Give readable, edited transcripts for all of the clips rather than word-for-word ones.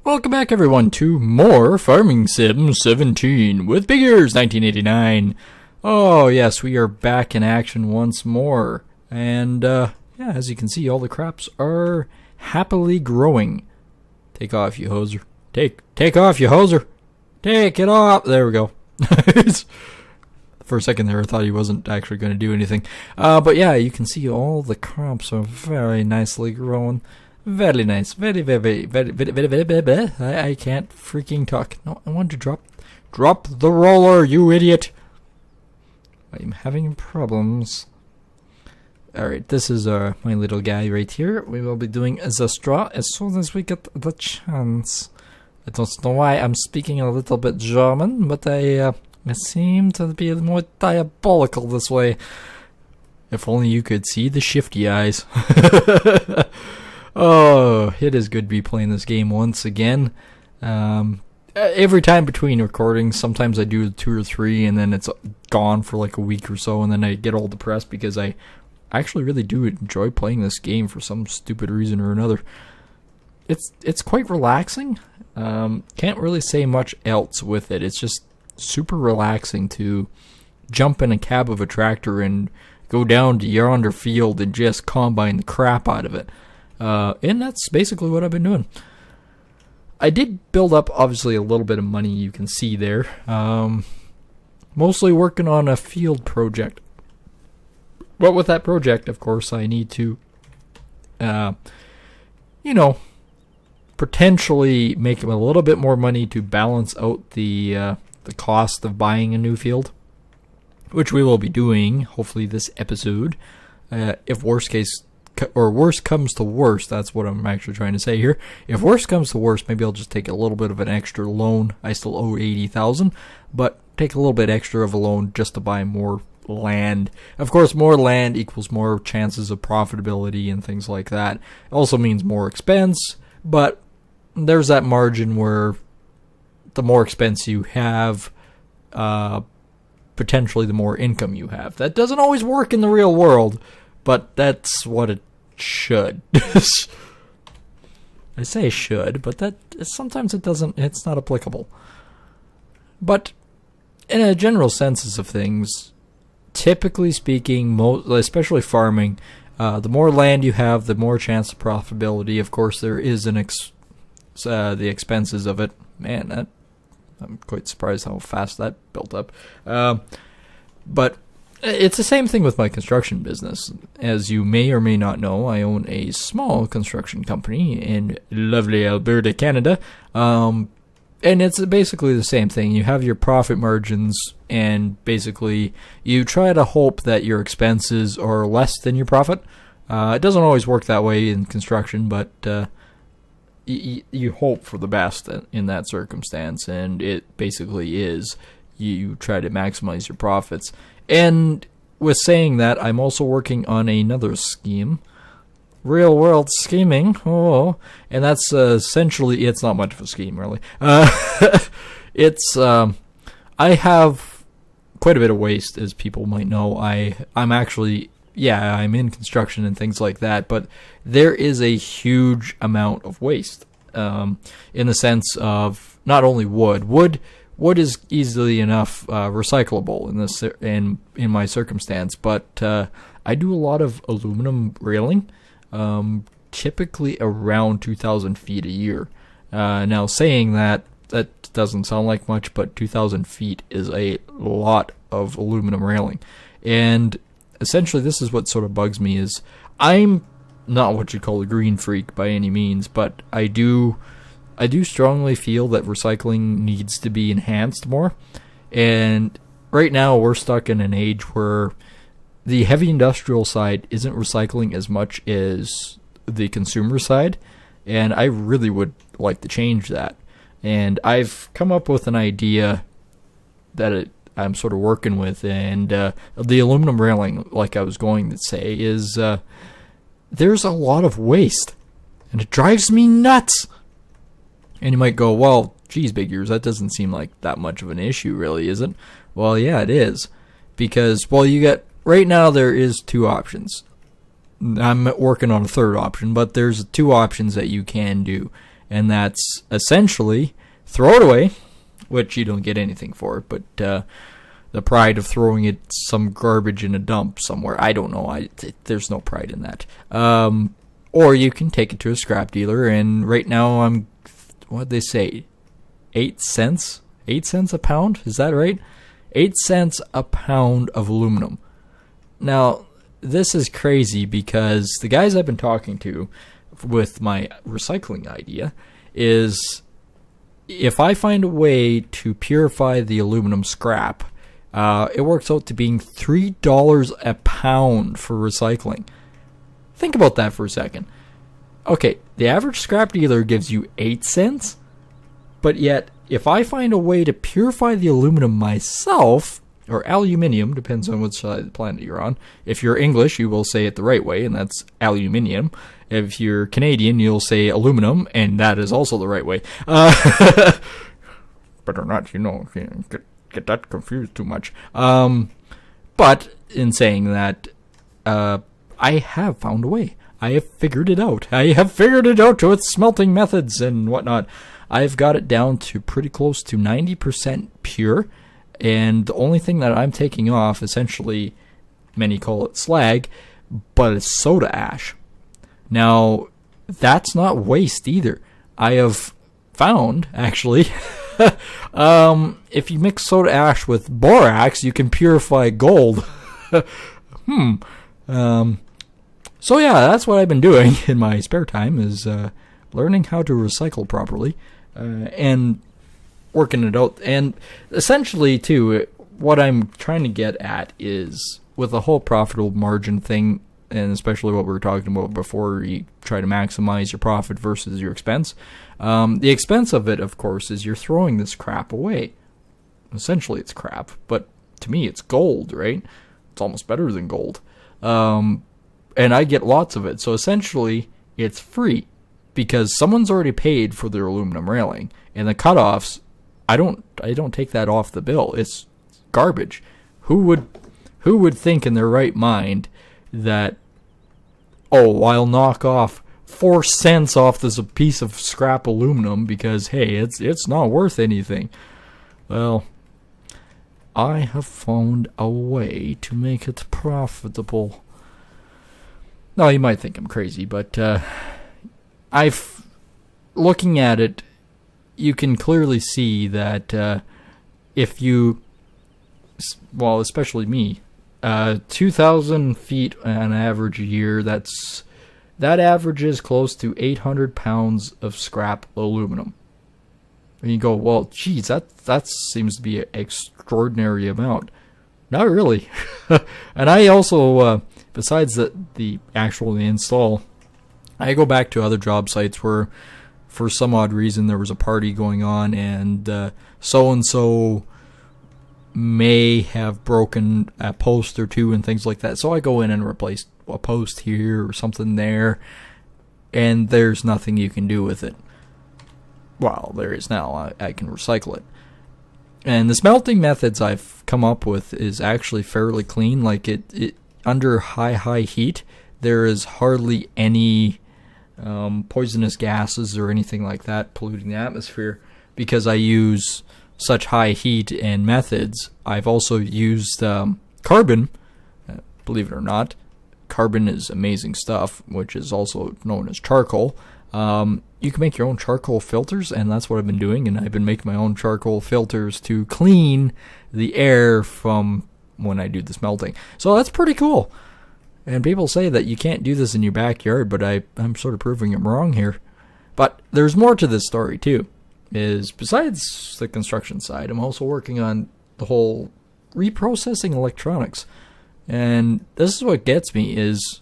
Welcome back, everyone, to more Farming Sim 17 with Big Ears 1989. Oh, yes, we are back in action once more. And, yeah, as you can see, all the crops are happily growing. Take off, you hoser. Take off, you hoser. Take it off. There we go. For a second there, I thought he wasn't actually going to do anything. But, yeah, you can see all the crops are very nicely growing. Very nice. Very. I can't freaking talk. No, I want to drop the roller, you idiot. I'm having problems. Alright, this is my little guy right here. We will be doing the straw as soon as we get the chance. I don't know why I'm speaking a little bit German, but I seem to be more diabolical this way. If only you could see the shifty eyes. Oh, it is good to be playing this game once again. Every time between recordings, sometimes I do 2 or 3, and then it's gone for like a week or so, and then I get all depressed because I actually really do enjoy playing this game for some stupid reason or another. It's quite relaxing. Can't really say much else with it. It's just super relaxing to jump in a cab of a tractor and go down to yonder field and just combine the crap out of it. And that's basically what I've been doing. I did build up, obviously, a little bit of money, you can see there. Mostly working on a field project. But with that project, of course, I need to, potentially make a little bit more money to balance out the cost of buying a new field. Which we will be doing, hopefully, this episode. If worst comes to worst, that's what I'm actually trying to say here. If worst comes to worst, maybe I'll just take a little bit of an extra loan. I still owe $80,000, but take a little bit extra of a loan just to buy more land. Of course, more land equals more chances of profitability and things like that. It also means more expense, but there's that margin where the more expense you have, potentially the more income you have. That doesn't always work in the real world, but that's what it should. I say should, but that sometimes it doesn't. It's not applicable. But in a general sense of things, typically speaking, especially farming, the more land you have, the more chance of profitability. Of course, there is the expenses of it. Man, I'm quite surprised how fast that built up. But it's the same thing with my construction business. As you may or may not know, I own a small construction company in lovely Alberta, Canada. And it's basically the same thing. You have your profit margins, and basically you try to hope that your expenses are less than your profit. It doesn't always work that way in construction, but you hope for the best in that circumstance, and it basically is. You try to maximize your profits. And with saying that, I'm also working on another scheme. Real world scheming. Oh, and that's essentially, it's not much of a scheme, really. It's, I have quite a bit of waste, as people might know. I'm actually, I'm in construction and things like that, but there is a huge amount of waste. In the sense of not only wood is easily enough recyclable in my circumstance, but I do a lot of aluminum railing, typically around 2,000 feet a year. Now, saying that doesn't sound like much, but 2,000 feet is a lot of aluminum railing. And essentially, this is what sort of bugs me is I'm not what you call a green freak by any means, but I do strongly feel that recycling needs to be enhanced more. And right now we're stuck in an age where the heavy industrial side isn't recycling as much as the consumer side, and I really would like to change that. And I've come up with an idea that I'm sort of working with, and the aluminum railing, like I was going to say, is there's a lot of waste, and it drives me nuts. And you might go, well, geez, Big Ears, that doesn't seem like that much of an issue, really, is it? Well, yeah, it is. Because, right now there is 2 options. I'm working on a third option, but there's 2 options that you can do. and that's essentially throw it away, which you don't get anything for it, but the pride of throwing it some garbage in a dump somewhere. I don't know. There's no pride in that. Or you can take it to a scrap dealer, and right now what'd they say? 8 cents? 8 cents a pound? Is that right? 8 cents a pound of aluminum. Now, this is crazy because the guys I've been talking to with my recycling idea is if I find a way to purify the aluminum scrap, it works out to being $3 a pound for recycling. Think about that for a second. Okay, the average scrap dealer gives you 8 cents, but yet if I find a way to purify the aluminum myself, or aluminium, depends on which side of the planet you're on. If you're English, you will say it the right way, and that's aluminium. If you're Canadian, you'll say aluminum, and that is also the right way. Better not, get that confused too much. But in saying that, I have found a way. I have figured it out. I have figured it out to its smelting methods and whatnot. I've got it down to pretty close to 90% pure. And the only thing that I'm taking off, essentially, many call it slag, but it's soda ash. Now, that's not waste either. I have found, actually, if you mix soda ash with borax, you can purify gold. So yeah, that's what I've been doing in my spare time, is learning how to recycle properly, and working it out. And essentially, too, what I'm trying to get at is, with the whole profitable margin thing, and especially what we were talking about before, you try to maximize your profit versus your expense. The expense of it, of course, is you're throwing this crap away. Essentially, it's crap, but to me, it's gold, right? It's almost better than gold. And I get lots of it. So essentially, it's free because someone's already paid for their aluminum railing, and the cutoffs, I don't take that off the bill. It's garbage. Who would think in their right mind that, oh, I'll knock off 4 cents off this piece of scrap aluminum because, hey, it's not worth anything. Well, I have found a way to make it profitable. Now, you might think I'm crazy, but looking at it, you can clearly see that if you, well, especially me, 2,000 feet on average a year, that averages close to 800 pounds of scrap aluminum. And you go, well, geez, that seems to be an extraordinary amount. Not really. And I also, besides the actual install, I go back to other job sites where, for some odd reason, there was a party going on, and so-and-so may have broken a post or two and things like that. So I go in and replace a post here or something there, and there's nothing you can do with it. Well, there is now. I can recycle it. And the smelting methods I've come up with is actually fairly clean. Like it under high heat, there is hardly any poisonous gases or anything like that polluting the atmosphere because I use such high heat and methods. I've also used carbon. Believe it or not, carbon is amazing stuff, which is also known as charcoal. You can make your own charcoal filters, and that's what I've been doing, and I've been making my own charcoal filters to clean the air from when I do the smelting. So that's pretty cool. And people say that you can't do this in your backyard, but I'm sort of proving them wrong here. But there's more to this story, too. Is besides the construction side, I'm also working on the whole reprocessing electronics. And this is what gets me is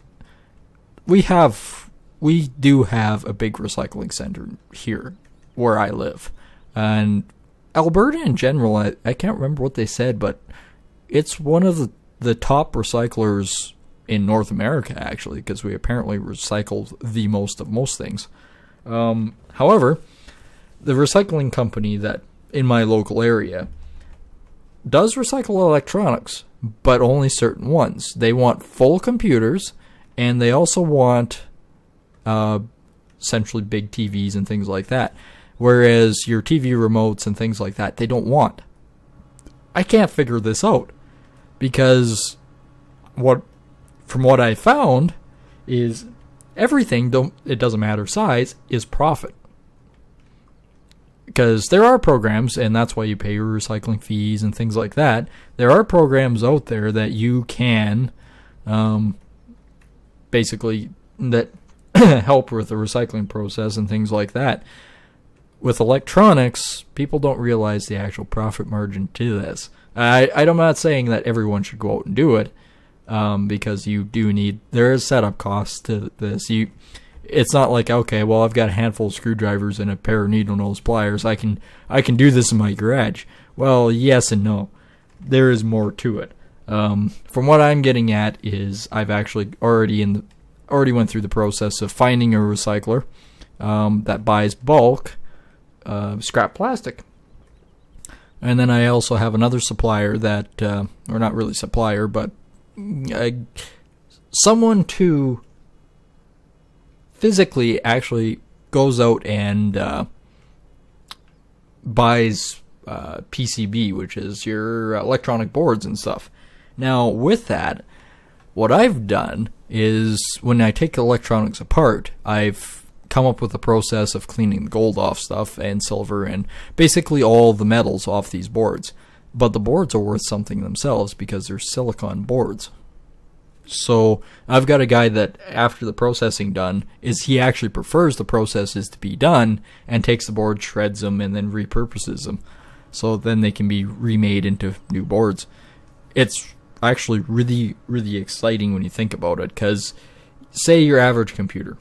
we do have a big recycling center here where I live. And Alberta in general, I can't remember what they said, but it's one of the top recyclers in North America, actually, because we apparently recycle the most of most things. However, the recycling company that in my local area does recycle electronics, but only certain ones. They want full computers, and they also want essentially big TVs and things like that. Whereas your TV remotes and things like that, they don't want. I can't figure this out because from what I found is everything, it doesn't matter size, is profit. Because there are programs, and that's why you pay your recycling fees and things like that. There are programs out there that you can basically that help with the recycling process and things like that. With electronics, people don't realize the actual profit margin to this. I'm not saying that everyone should go out and do it, because there is setup costs to this. It's not like, okay, well, I've got a handful of screwdrivers and a pair of needle nose pliers. I can do this in my garage. Well, yes and no. There is more to it. From what I'm getting at is I've actually already went through the process of finding a recycler that buys bulk scrap plastic. And then I also have another supplier that, or not really supplier, but someone to physically actually goes out and buys PCB, which is your electronic boards and stuff. Now, with that, what I've done is when I take electronics apart, I've come up with a process of cleaning the gold off stuff and silver and basically all the metals off these boards. But the boards are worth something themselves because they're silicon boards. So I've got a guy that after the processing done he actually prefers the processes to be done and takes the board, shreds them, and then repurposes them. So then they can be remade into new boards. It's actually really, really exciting when you think about it, because say your average computer.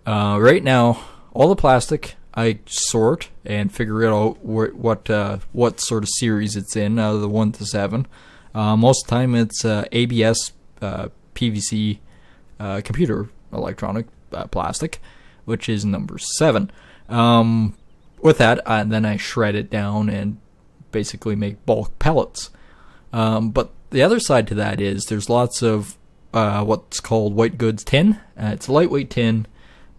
Right now, all the plastic I sort and figure out what sort of series it's in out of the 1 to 7. Most of the time it's ABS PVC computer electronic plastic, which is number 7. With that, then I shred it down and basically make bulk pellets. But the other side to that is there's lots of what's called white goods tin. It's a lightweight tin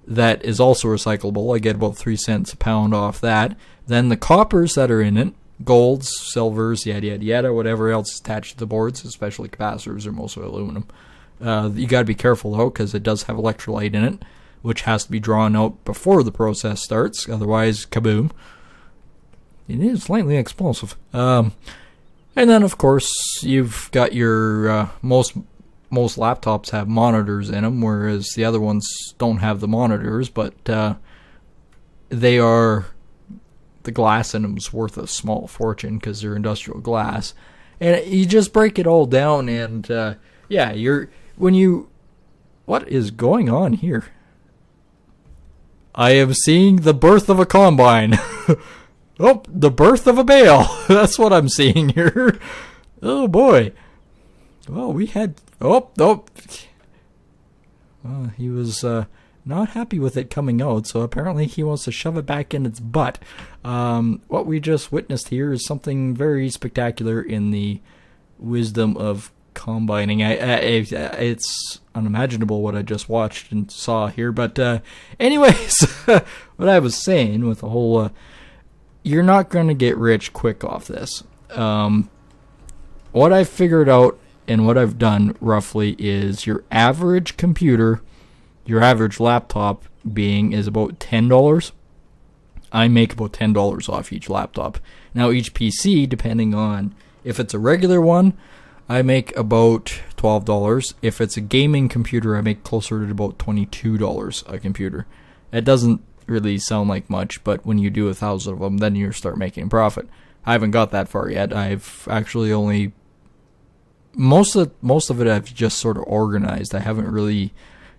that is also recyclable. I get about 3 cents a pound off that. Then the coppers that are in it, golds, silvers, yada yada yada, whatever else is attached to the boards, especially capacitors, are mostly aluminum. You got to be careful though, because it does have electrolyte in it, which has to be drawn out before the process starts. Otherwise, kaboom! It is slightly explosive. And then, of course, you've got your most laptops have monitors in them, whereas the other ones don't have the monitors, but they are. The glass in them's worth a small fortune because they're industrial glass, and you just break it all down, and what is going on here? I am seeing the birth of a combine. Oh, the birth of a bale. That's what I'm seeing here. Oh boy. Well, we had he was not happy with it coming out, so apparently he wants to shove it back in its butt. What we just witnessed here is something very spectacular in the wisdom of combining. It's unimaginable what I just watched and saw here, but anyways, what I was saying with the whole, you're not going to get rich quick off this. What I've figured out and what I've done roughly is your average computer, your average laptop is about $10. I make about $10 off each laptop. Now each PC, depending on if it's a regular one, I make about $12. If it's a gaming computer, I make closer to about $22 a computer. It doesn't really sound like much, but when you do 1,000 of them, then you start making profit. I haven't got that far yet. I've actually only most of it I've just sort of organized. I haven't really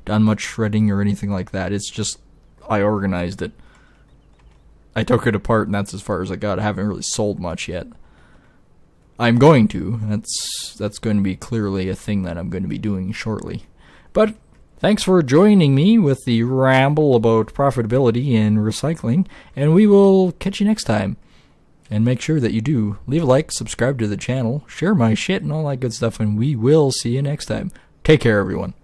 done much shredding or anything like that. It's just I organized it. I took it apart, and that's as far as I got. I haven't really sold much yet. I'm going to. That's going to be clearly a thing that I'm going to be doing shortly. But thanks for joining me with the ramble about profitability and recycling, and we will catch you next time. And make sure that you do leave a like, subscribe to the channel, share my shit and all that good stuff, and we will see you next time. Take care, everyone.